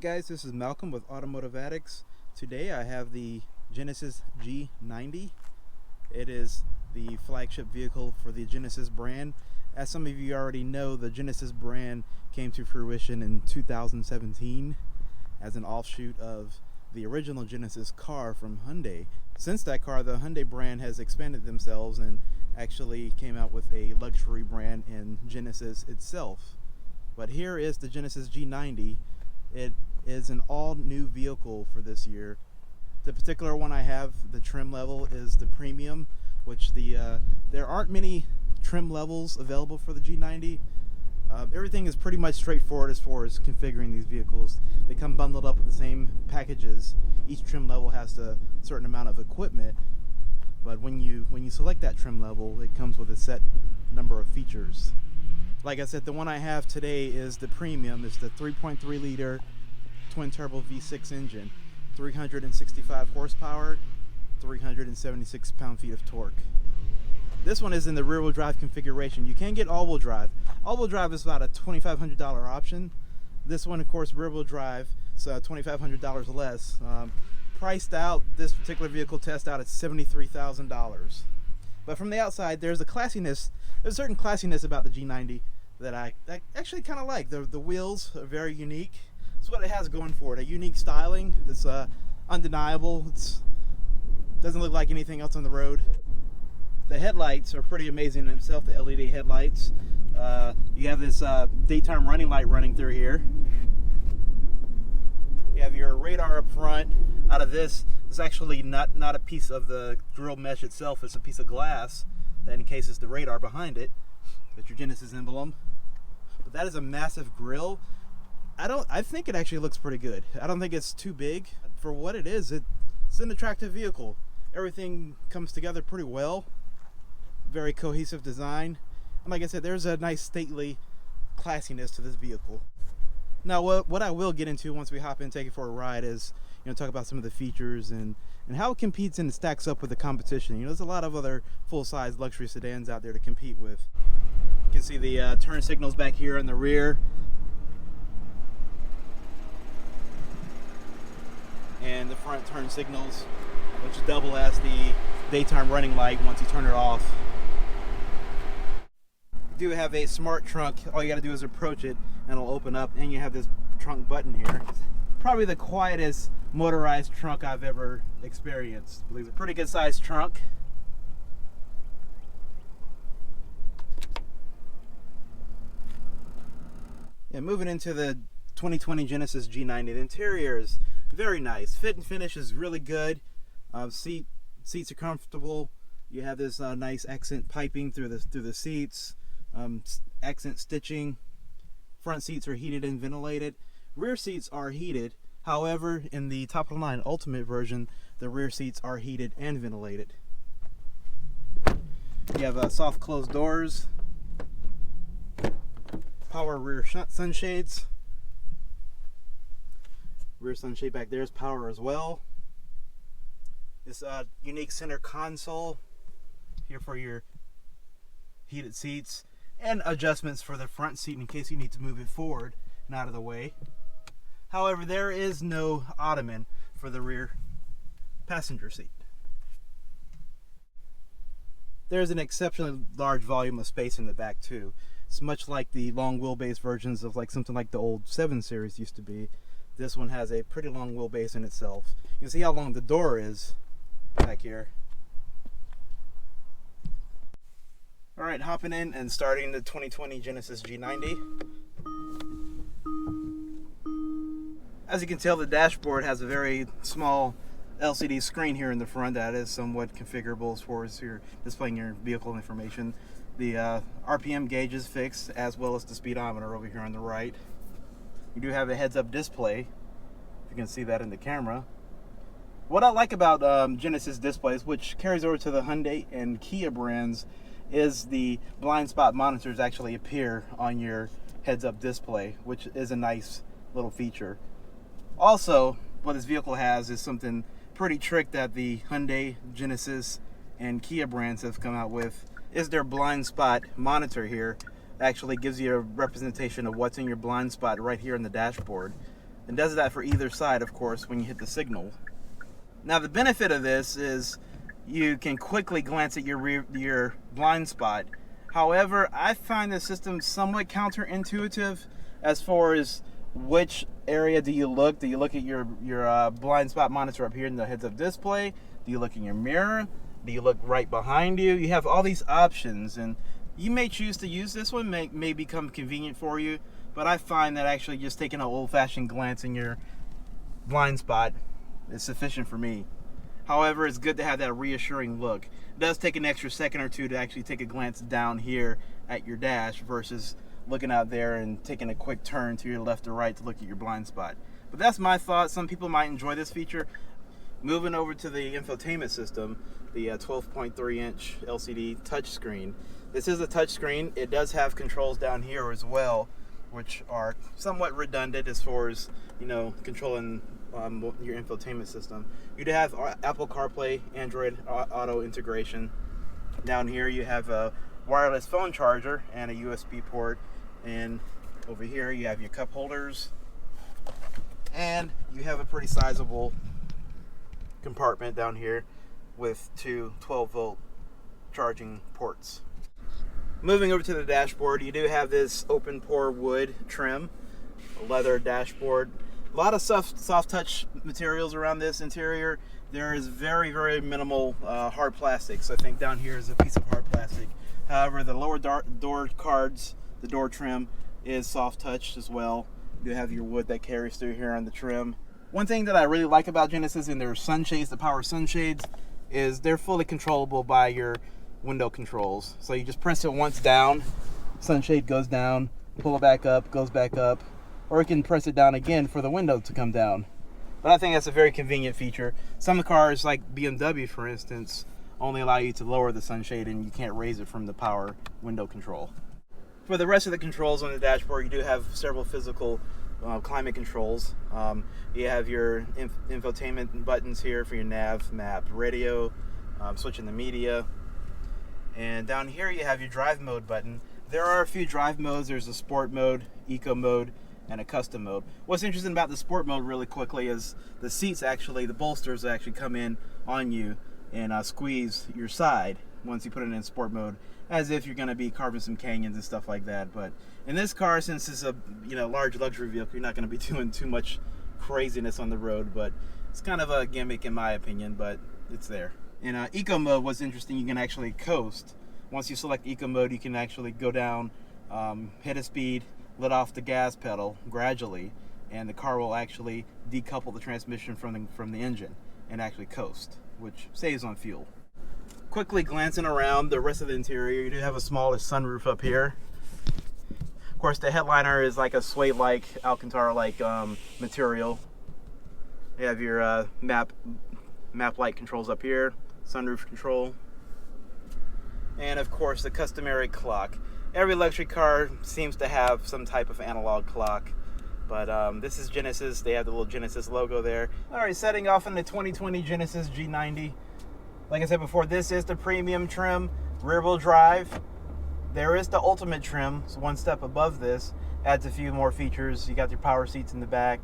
guys, this is Malcolm with Automotive Addicts. Today I have the Genesis G90. It is the flagship vehicle for the Genesis brand. As some of you already know, the Genesis brand came to fruition in 2017 as an offshoot of the original Genesis car from Hyundai. Since that car, the Hyundai brand has expanded themselves and actually came out with a luxury brand in Genesis itself. But here is the Genesis G90. It is an all-new vehicle for this year. The particular one I have, the trim level, is the premium, which there aren't many trim levels available for the G90. Everything is pretty much straightforward as far as configuring these vehicles. They come bundled up with the same packages. Each trim level has a certain amount of equipment, but when you select that trim level, it comes with a set number of features. Like I said, the one I have today is the premium. It's the 3.3 liter twin turbo V6 engine, 365 horsepower, 376 pound-feet of torque. This one is in the rear-wheel drive configuration. You can get all-wheel drive. All-wheel drive is about a $2,500 option. This one, of course, rear-wheel drive, so $2,500 less. Priced out, this particular vehicle test out at $73,000. But from the outside, there's a certain classiness about the G90 that I actually kind of like. The wheels are very unique. That's what it has going for it. A unique styling that's undeniable. It doesn't look like anything else on the road. The headlights are pretty amazing in themselves, the LED headlights. You have this daytime running light running through here. You have your radar up front. Out of this, it's actually not a piece of the grill mesh itself, it's a piece of glass that encases the radar behind it. That's your Genesis emblem. But that is a massive grill. I think it actually looks pretty good. I don't think it's too big. For what it is, it's an attractive vehicle. Everything comes together pretty well. Very cohesive design. And like I said, there's a nice stately classiness to this vehicle. Now, what I will get into once we hop in and take it for a ride is, talk about some of the features and how it competes and stacks up with the competition. There's a lot of other full-size luxury sedans out there to compete with. You can see the turn signals back here in the rear. And the front turn signals, which double as the daytime running light once you turn it off. You do have a smart trunk. All you got to do is approach it and it'll open up, and you have this trunk button here. Probably the quietest motorized trunk I've ever experienced. It's a pretty good sized trunk. Yeah, moving into the 2020 Genesis G90, the interior is very nice. Fit and finish is really good. Seats are comfortable. You have this nice accent piping through the seats. Accent stitching. Front seats are heated and ventilated. Rear seats are heated. However, in the top of the line Ultimate version, the rear seats are heated and ventilated. You have soft closed doors. Power rear sunshades. Rear sunshade back there is power as well. This unique center console here for your heated seats, and adjustments for the front seat in case you need to move it forward and out of the way. However, there is no ottoman for the rear passenger seat. There's an exceptionally large volume of space in the back too. It's much like the long wheelbase versions of something like the old 7 Series used to be. This one has a pretty long wheelbase in itself. You can see how long the door is back here. Alright, hopping in and starting the 2020 Genesis G90. As you can tell, the dashboard has a very small LCD screen here in the front that is somewhat configurable as far as your displaying your vehicle information. The RPM gauge is fixed, as well as the speedometer over here on the right. You do have a heads-up display. You can see that in the camera. What I like about Genesis displays, which carries over to the Hyundai and Kia brands, is the blind spot monitors actually appear on your heads-up display, which is a nice little feature. Also, what this vehicle has is something pretty trick that the Hyundai, Genesis, and Kia brands have come out with, is their blind spot monitor here. It actually gives you a representation of what's in your blind spot right here in the dashboard. and does that for either side, of course, when you hit the signal. Now the benefit of this is you can quickly glance at your blind spot. However, I find the system somewhat counterintuitive as far as which area do you look. Do you look at your blind spot monitor up here in the heads-up display? Do you look in your mirror? Do you look right behind you? You have all these options, and you may choose to use this one, may become convenient for you, but I find that actually just taking an old-fashioned glance in your blind spot is sufficient for me. However, it's good to have that reassuring look. It does take an extra second or two to actually take a glance down here at your dash versus looking out there and taking a quick turn to your left or right to look at your blind spot. But that's my thought. Some people might enjoy this feature. Moving over to the infotainment system, the 12.3-inch LCD touchscreen. This is a touchscreen. It does have controls down here as well, which are somewhat redundant as far as, controlling your infotainment system. You do have Apple CarPlay, Android Auto integration. Down here you have a wireless phone charger and a USB port, and over here you have your cup holders, and you have a pretty sizable compartment down here with two 12-volt charging ports. Moving over to the dashboard, you do have this open pore wood trim, a leather dashboard. A lot of soft touch materials around this interior. There is very, very minimal hard plastics. I think down here is a piece of hard plastic. However, the lower door cards, the door trim is soft touched as well. You have your wood that carries through here on the trim. One thing that I really like about Genesis and their sunshades, the power sunshades, is they're fully controllable by your window controls. So you just press it once down, sunshade goes down, pull it back up, goes back up, or you can press it down again for the window to come down. But I think that's a very convenient feature. Some cars, like BMW for instance, only allow you to lower the sunshade and you can't raise it from the power window control. For the rest of the controls on the dashboard, you do have several physical climate controls. You have your infotainment buttons here for your nav, map, radio, switching the media. And down here you have your drive mode button. There are a few drive modes. There's a sport mode, eco mode, and a custom mode. What's interesting about the sport mode really quickly is the seats actually, the bolsters actually come in on you and squeeze your side once you put it in sport mode, as if you're going to be carving some canyons and stuff like that. But in this car, since it's a large luxury vehicle, you're not going to be doing too much craziness on the road, but it's kind of a gimmick in my opinion, but it's there. In eco mode, what's interesting, you can actually coast. Once you select eco mode, you can actually go down, hit a speed, let off the gas pedal gradually, and the car will actually decouple the transmission from the engine and actually coast, which saves on fuel. Quickly glancing around the rest of the interior, you do have a smallish sunroof up here. Of course, the headliner is like a suede-like, Alcantara-like material. You have your map light controls up here, sunroof control, and of course the customary clock. Every luxury car seems to have some type of analog clock, but this is Genesis. They have the little Genesis logo there. Alright, setting off in the 2020 Genesis G90. Like I said before, this is the premium trim, rear-wheel drive. There is the ultimate trim, so one step above this, adds a few more features. You got your power seats in the back,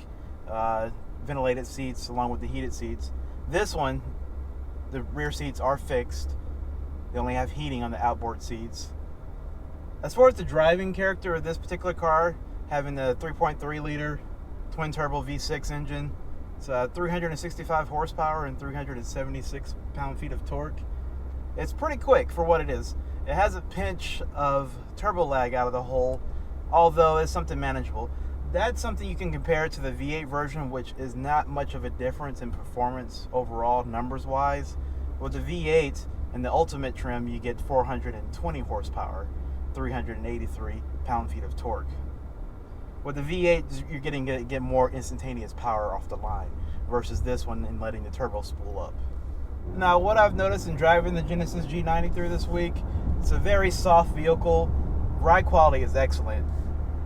ventilated seats along with the heated seats. This one, the rear seats are fixed. They only have heating on the outboard seats. As far as the driving character of this particular car, having the 3.3 liter twin turbo V6 engine, it's 365 horsepower and 376 pound-feet of torque. It's pretty quick for what it is. It has a pinch of turbo lag out of the hole, although it's something manageable. That's something you can compare to the V8 version, which is not much of a difference in performance overall, numbers-wise. With the V8 and the Ultimate trim, you get 420 horsepower, 383 pound-feet of torque. With the V8, you're getting to get more instantaneous power off the line versus this one and letting the turbo spool up. Now, what I've noticed in driving the Genesis G90 through this week, it's a very soft vehicle. Ride quality is excellent.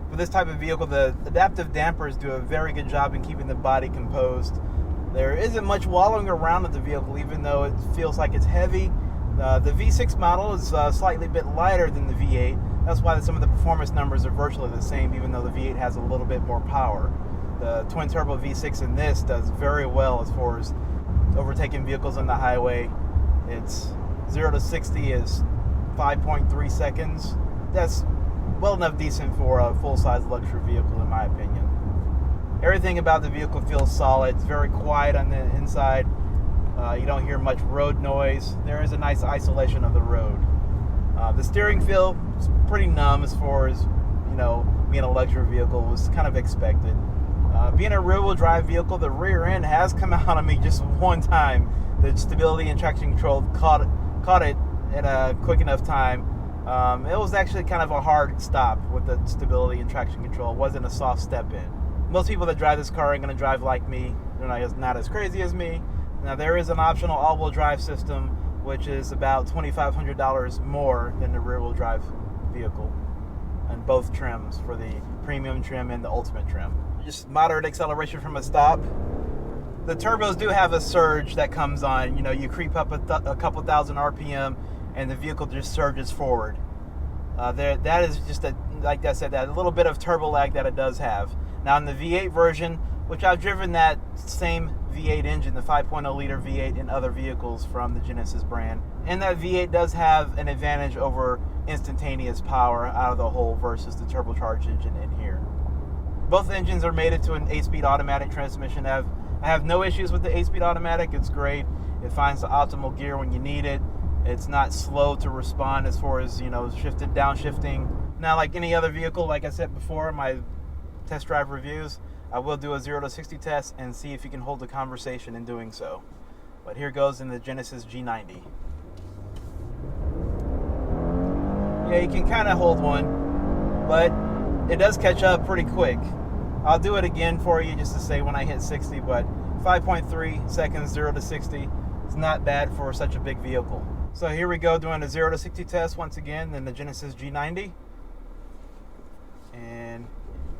For this type of vehicle, the adaptive dampers do a very good job in keeping the body composed. There isn't much wallowing around with the vehicle, even though it feels like it's heavy. The V6 model is slightly bit lighter than the V8. That's why some of the performance numbers are virtually the same, even though the V8 has a little bit more power. The twin turbo V6 in this does very well as far as overtaking vehicles on the highway. It's 0 to 60 is 5.3 seconds. That's well enough decent for a full-size luxury vehicle in my opinion. Everything about the vehicle feels solid. It's very quiet on the inside. You don't hear much road noise. There is a nice isolation of the road. The steering feel is pretty numb as far as, being a luxury vehicle was kind of expected. Being a rear-wheel drive vehicle, the rear end has come out on me just one time. The stability and traction control caught it in a quick enough time. It was actually kind of a hard stop with the stability and traction control. It wasn't a soft step in. Most people that drive this car are going to drive like me. They're not as crazy as me. Now, there is an optional all-wheel drive system, which is about $2,500 more than the rear-wheel drive vehicle, and both trims, for the premium trim and the ultimate trim. Just moderate acceleration from a stop. The turbos do have a surge that comes on. You creep up a couple thousand RPM, and the vehicle just surges forward. That is just like I said, that a little bit of turbo lag that it does have. Now, in the V8 version, which I've driven that same V8 engine, the 5.0 liter V8 in other vehicles from the Genesis brand, and that V8 does have an advantage over instantaneous power out of the hole versus the turbocharged engine in here. Both engines are mated to an 8-speed automatic transmission. I have no issues with the 8-speed automatic. It's great. It finds the optimal gear when you need it. It's not slow to respond as far as, downshifting. Now, like any other vehicle, like I said before in my test drive reviews, I will do a 0 to 60 test and see if you can hold a conversation in doing so. But here goes in the Genesis G90. Yeah, you can kind of hold one, but it does catch up pretty quick. I'll do it again for you just to say when I hit 60, but 5.3 seconds, 0 to 60. It's not bad for such a big vehicle. So here we go, doing a 0 to 60 test once again in the Genesis G90. And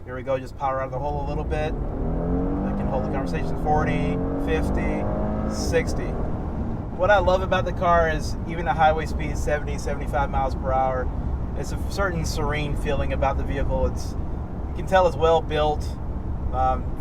here we go, just power out of the hole a little bit. I can hold the conversation 40, 50, 60. What I love about the car is even at highway speed, 70, 75 miles per hour, it's a certain serene feeling about the vehicle. You can tell it's well built,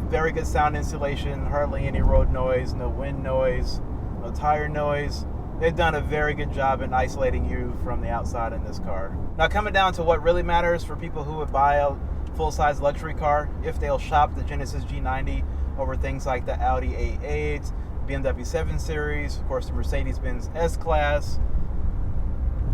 very good sound insulation, hardly any road noise, no wind noise, no tire noise. They've done a very good job in isolating you from the outside in this car. Now, coming down to what really matters for people who would buy a full-size luxury car, if they'll shop the Genesis G90 over things like the Audi A8, BMW 7 Series, of course the Mercedes-Benz S-Class.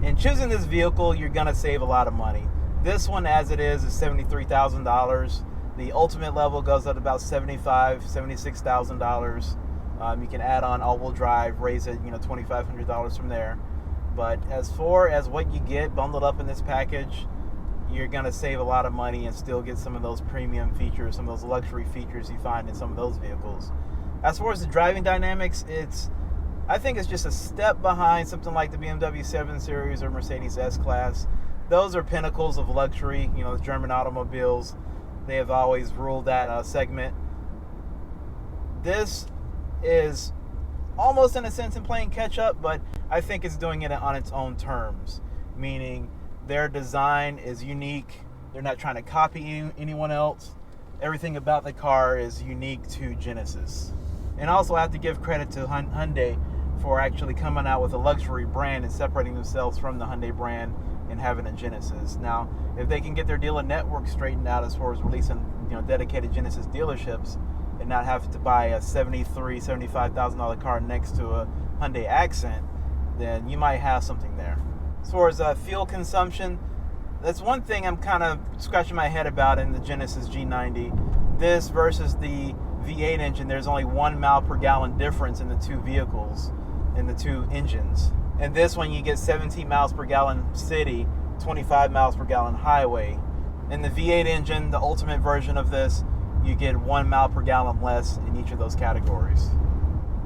In choosing this vehicle, you're going to save a lot of money. This one, as it is $73,000. The ultimate level goes up to about $75,000, $76,000. You can add on all-wheel drive, raise it, $2,500 from there. But as far as what you get bundled up in this package, you're going to save a lot of money and still get some of those premium features, some of those luxury features you find in some of those vehicles. As far as the driving dynamics, I think it's just a step behind something like the BMW 7 Series or Mercedes S-Class. Those are pinnacles of luxury, the German automobiles. They have always ruled that segment. This is almost in a sense in playing catch up, but I think it's doing it on its own terms, meaning their design is unique. They're not trying to copy anyone else. Everything about the car is unique to Genesis. And also I have to give credit to Hyundai for actually coming out with a luxury brand and separating themselves from the Hyundai brand and having a Genesis. Now, if they can get their dealer network straightened out as far as releasing dedicated Genesis dealerships and not have to buy a $73,000, $75,000 car next to a Hyundai Accent, then you might have something there. As far as fuel consumption, that's one thing I'm kind of scratching my head about in the Genesis G90. This versus the V8 engine, there's only 1 mile per gallon difference in the two vehicles, in the two engines. And this one you get 17 miles per gallon city, 25 miles per gallon highway. In the V8 engine, the ultimate version of this, you get 1 mile per gallon less in each of those categories.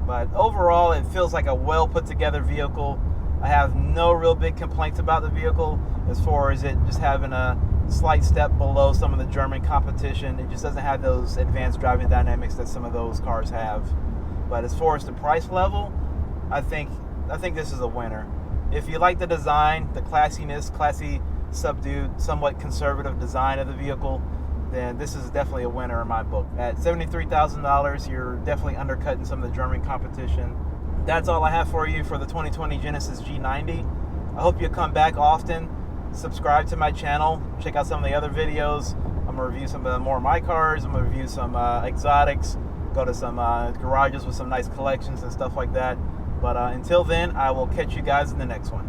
But overall, it feels like a well put together vehicle. I have no real big complaints about the vehicle as far as it just having a slight step below some of the German competition. It just doesn't have those advanced driving dynamics that some of those cars have. But as far as the price level, I think this is a winner. If you like the design, the classiness, classy, subdued, somewhat conservative design of the vehicle, then this is definitely a winner in my book. At $73,000, you're definitely undercutting some of the German competition. That's all I have for you for the 2020 Genesis G90. I hope you come back often. Subscribe to my channel. Check out some of the other videos. I'm going to review some of the more of my cars. I'm going to review some exotics. Go to some garages with some nice collections and stuff like that. But until then, I will catch you guys in the next one.